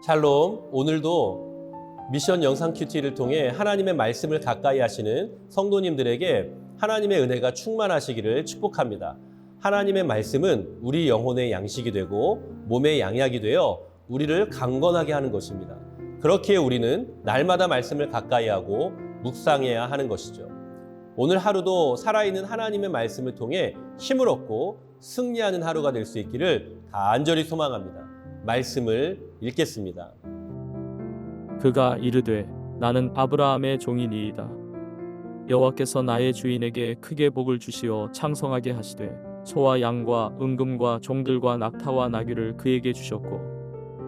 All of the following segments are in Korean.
샬롬, 오늘도 미션 영상 큐티를 통해 하나님의 말씀을 가까이 하시는 성도님들에게 하나님의 은혜가 충만하시기를 축복합니다. 하나님의 말씀은 우리 영혼의 양식이 되고 몸의 양약이 되어 우리를 강건하게 하는 것입니다. 그렇기에 우리는 날마다 말씀을 가까이 하고 묵상해야 하는 것이죠. 오늘 하루도 살아있는 하나님의 말씀을 통해 힘을 얻고 승리하는 하루가 될 수 있기를 간절히 소망합니다. 말씀을 읽겠습니다. 그가 이르되 나는 아브라함의 종이니이다. 여호와께서 나의 주인에게 크게 복을 주시어 창성하게 하시되 소와 양과 은금과 종들과 낙타와 나귀를 그에게 주셨고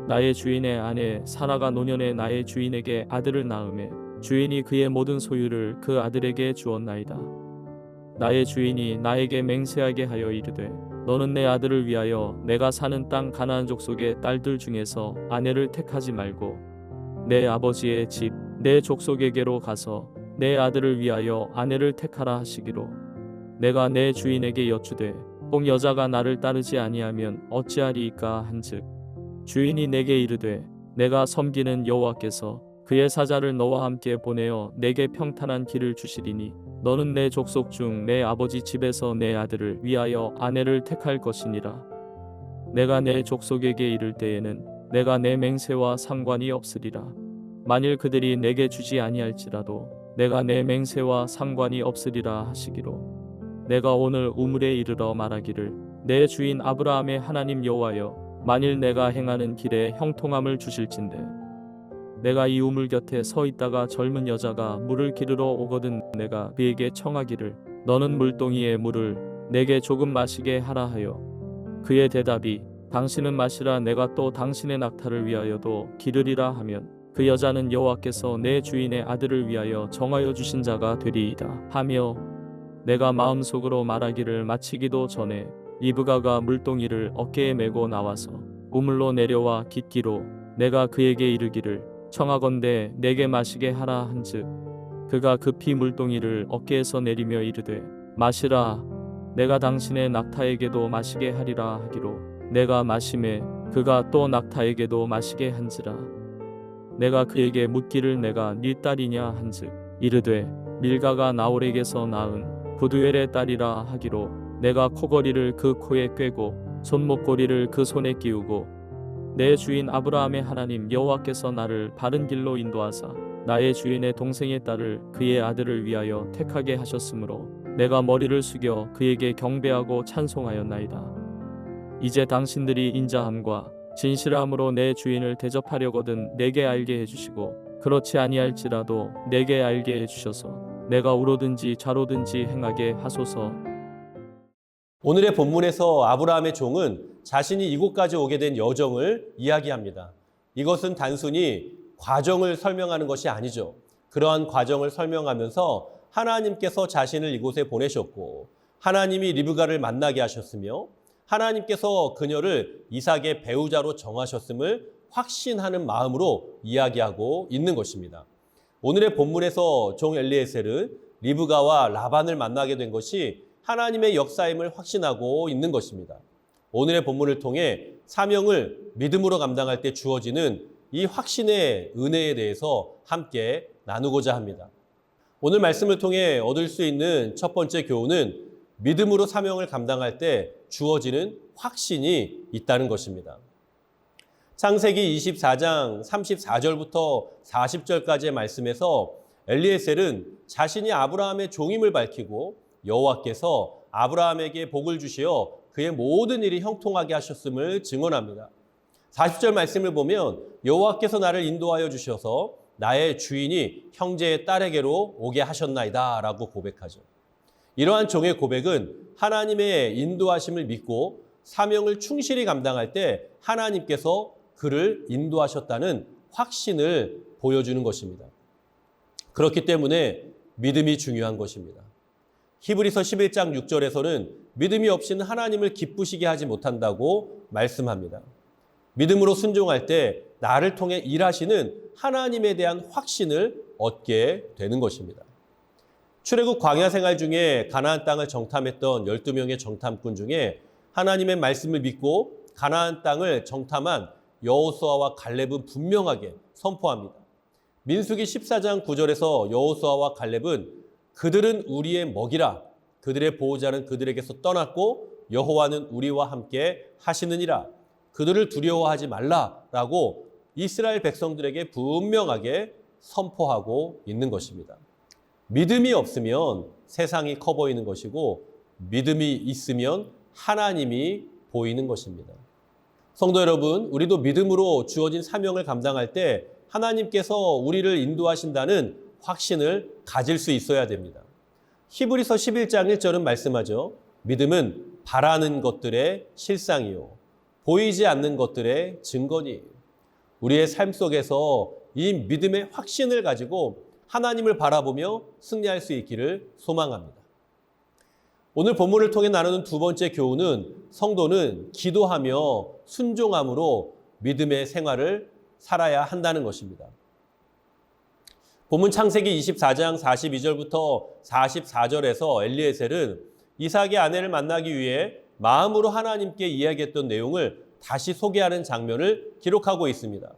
나의 주인의 아내 사라가 노년에 나의 주인에게 아들을 낳으매 주인이 그의 모든 소유를 그 아들에게 주었나이다. 나의 주인이 나에게 맹세하게 하여 이르되 너는 내 아들을 위하여 내가 사는 땅 가나안 족속의 딸들 중에서 아내를 택하지 말고 내 아버지의 집 내 족속에게로 가서 내 아들을 위하여 아내를 택하라 하시기로 내가 내 주인에게 여쭈되 혹 여자가 나를 따르지 아니하면 어찌하리이까 한즉 주인이 내게 이르되 내가 섬기는 여호와께서 그의 사자를 너와 함께 보내어 내게 평탄한 길을 주시리니 너는 내 족속 중 내 아버지 집에서 내 아들을 위하여 아내를 택할 것이니라. 내가 내 족속에게 이를 때에는 내가 내 맹세와 상관이 없으리라. 만일 그들이 내게 주지 아니할지라도 내가 내 맹세와 상관이 없으리라 하시기로 내가 오늘 우물에 이르러 말하기를 내 주인 아브라함의 하나님 여호와여 만일 내가 행하는 길에 형통함을 주실진대 내가 이 우물 곁에 서 있다가 젊은 여자가 물을 기르러 오거든 내가 그에게 청하기를 너는 물동이의 물을 내게 조금 마시게 하라 하여 그의 대답이 당신은 마시라 내가 또 당신의 낙타를 위하여도 기르리라 하면 그 여자는 여호와께서 내 주인의 아들을 위하여 정하여 주신 자가 되리이다 하며 내가 마음속으로 말하기를 마치기도 전에 리브가가 물동이를 어깨에 메고 나와서 우물로 내려와 깃기로 내가 그에게 이르기를 청하건대 내게 마시게 하라 한즉 그가 급히 물동이를 어깨에서 내리며 이르되 마시라 내가 당신의 낙타에게도 마시게 하리라 하기로 내가 마시매 그가 또 낙타에게도 마시게 한지라 내가 그에게 묻기를 내가 네 딸이냐 한즉 이르되 밀가가 나홀에게서 낳은 부두엘의 딸이라 하기로 내가 코걸이를 그 코에 꿰고 손목고리를 그 손에 끼우고 내 주인 아브라함의 하나님 여호와께서 나를 바른 길로 인도하사 나의 주인의 동생의 딸을 그의 아들을 위하여 택하게 하셨으므로 내가 머리를 숙여 그에게 경배하고 찬송하였나이다. 이제 당신들이 인자함과 진실함으로 내 주인을 대접하려거든 내게 알게 해주시고 그렇지 아니할지라도 내게 알게 해주셔서 내가 우로든지 좌로든지 행하게 하소서. 오늘의 본문에서 아브라함의 종은 자신이 이곳까지 오게 된 여정을 이야기합니다. 이것은 단순히 과정을 설명하는 것이 아니죠. 그러한 과정을 설명하면서 하나님께서 자신을 이곳에 보내셨고 하나님이 리브가를 만나게 하셨으며 하나님께서 그녀를 이삭의 배우자로 정하셨음을 확신하는 마음으로 이야기하고 있는 것입니다. 오늘의 본문에서 종 엘리에셀은 리브가와 라반을 만나게 된 것이 하나님의 역사임을 확신하고 있는 것입니다. 오늘의 본문을 통해 사명을 믿음으로 감당할 때 주어지는 이 확신의 은혜에 대해서 함께 나누고자 합니다. 오늘 말씀을 통해 얻을 수 있는 첫 번째 교훈은 믿음으로 사명을 감당할 때 주어지는 확신이 있다는 것입니다. 창세기 24장 34절부터 40절까지의 말씀에서 엘리에셀은 자신이 아브라함의 종임을 밝히고 여호와께서 아브라함에게 복을 주시어 그의 모든 일이 형통하게 하셨음을 증언합니다. 40절 말씀을 보면 여호와께서 나를 인도하여 주셔서 나의 주인이 형제의 딸에게로 오게 하셨나이다 라고 고백하죠. 이러한 종의 고백은 하나님의 인도하심을 믿고 사명을 충실히 감당할 때 하나님께서 그를 인도하셨다는 확신을 보여주는 것입니다. 그렇기 때문에 믿음이 중요한 것입니다. 히브리서 11장 6절에서는 믿음이 없이는 하나님을 기쁘시게 하지 못한다고 말씀합니다. 믿음으로 순종할 때 나를 통해 일하시는 하나님에 대한 확신을 얻게 되는 것입니다. 출애굽 광야 생활 중에 가나안 땅을 정탐했던 12명의 정탐꾼 중에 하나님의 말씀을 믿고 가나안 땅을 정탐한 여호수아와 갈렙은 분명하게 선포합니다. 민수기 14장 9절에서 여호수아와 갈렙은 그들은 우리의 먹이라, 그들의 보호자는 그들에게서 떠났고 여호와는 우리와 함께 하시느니라, 그들을 두려워하지 말라라고 이스라엘 백성들에게 분명하게 선포하고 있는 것입니다. 믿음이 없으면 세상이 커 보이는 것이고 믿음이 있으면 하나님이 보이는 것입니다. 성도 여러분, 우리도 믿음으로 주어진 사명을 감당할 때 하나님께서 우리를 인도하신다는 확신을 가질 수 있어야 됩니다. 히브리서 11장 1절은 말씀하죠. 믿음은 바라는 것들의 실상이요 보이지 않는 것들의 증거니. 우리의 삶 속에서 이 믿음의 확신을 가지고 하나님을 바라보며 승리할 수 있기를 소망합니다. 오늘 본문을 통해 나누는 두 번째 교훈은 성도는 기도하며 순종함으로 믿음의 생활을 살아야 한다는 것입니다. 본문 창세기 24장 42절부터 44절에서 엘리에셀은 이삭의 아내를 만나기 위해 마음으로 하나님께 이야기했던 내용을 다시 소개하는 장면을 기록하고 있습니다.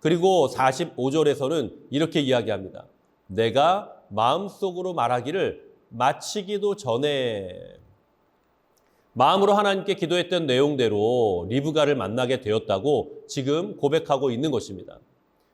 그리고 45절에서는 이렇게 이야기합니다. 내가 마음속으로 말하기를 마치기도 전에. 마음으로 하나님께 기도했던 내용대로 리브가를 만나게 되었다고 지금 고백하고 있는 것입니다.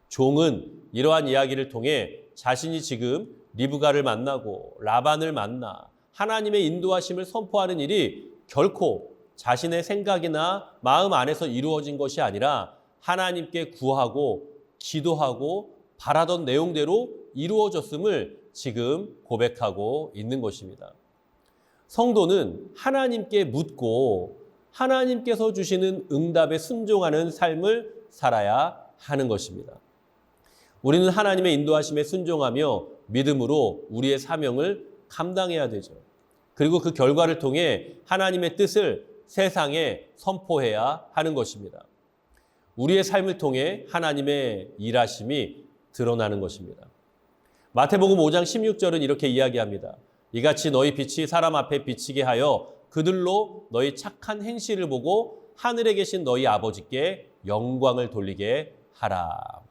종은 이러한 이야기를 통해 자신이 지금 리브가를 만나고 라반을 만나 하나님의 인도하심을 선포하는 일이 결코 자신의 생각이나 마음 안에서 이루어진 것이 아니라 하나님께 구하고 기도하고 바라던 내용대로 이루어졌음을 지금 고백하고 있는 것입니다. 성도는 하나님께 묻고 하나님께서 주시는 응답에 순종하는 삶을 살아야 하는 것입니다. 우리는 하나님의 인도하심에 순종하며 믿음으로 우리의 사명을 감당해야 되죠. 그리고 그 결과를 통해 하나님의 뜻을 세상에 선포해야 하는 것입니다. 우리의 삶을 통해 하나님의 일하심이 드러나는 것입니다. 마태복음 5장 16절은 이렇게 이야기합니다. 이같이 너희 빛이 사람 앞에 비치게 하여 그들로 너희 착한 행실을 보고 하늘에 계신 너희 아버지께 영광을 돌리게 하라.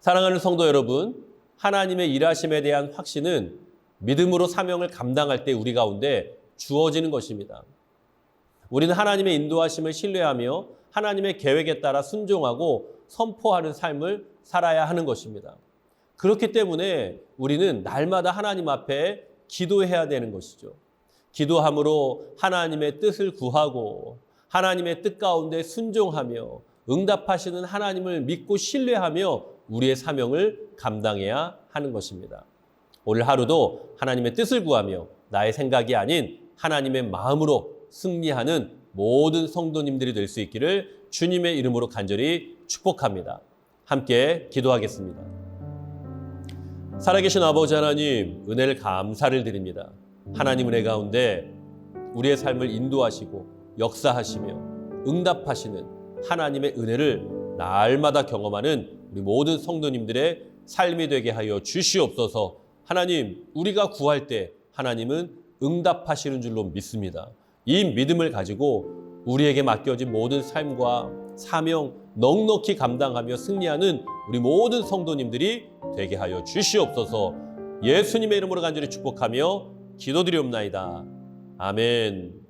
사랑하는 성도 여러분, 하나님의 일하심에 대한 확신은 믿음으로 사명을 감당할 때 우리 가운데 주어지는 것입니다. 우리는 하나님의 인도하심을 신뢰하며 하나님의 계획에 따라 순종하고 선포하는 삶을 살아야 하는 것입니다. 그렇기 때문에 우리는 날마다 하나님 앞에 기도해야 되는 것이죠. 기도함으로 하나님의 뜻을 구하고 하나님의 뜻 가운데 순종하며 응답하시는 하나님을 믿고 신뢰하며 우리의 사명을 감당해야 하는 것입니다. 오늘 하루도 하나님의 뜻을 구하며 나의 생각이 아닌 하나님의 마음으로 승리하는 모든 성도님들이 될 수 있기를 주님의 이름으로 간절히 축복합니다. 함께 기도하겠습니다. 살아계신 아버지 하나님, 은혜를 감사를 드립니다. 하나님 은혜 가운데 우리의 삶을 인도하시고 역사하시며 응답하시는 하나님의 은혜를 날마다 경험하는 우리 모든 성도님들의 삶이 되게 하여 주시옵소서. 하나님, 우리가 구할 때 하나님은 응답하시는 줄로 믿습니다. 이 믿음을 가지고 우리에게 맡겨진 모든 삶과 사명 넉넉히 감당하며 승리하는 우리 모든 성도님들이 되게 하여 주시옵소서. 예수님의 이름으로 간절히 축복하며 기도드리옵나이다. 아멘.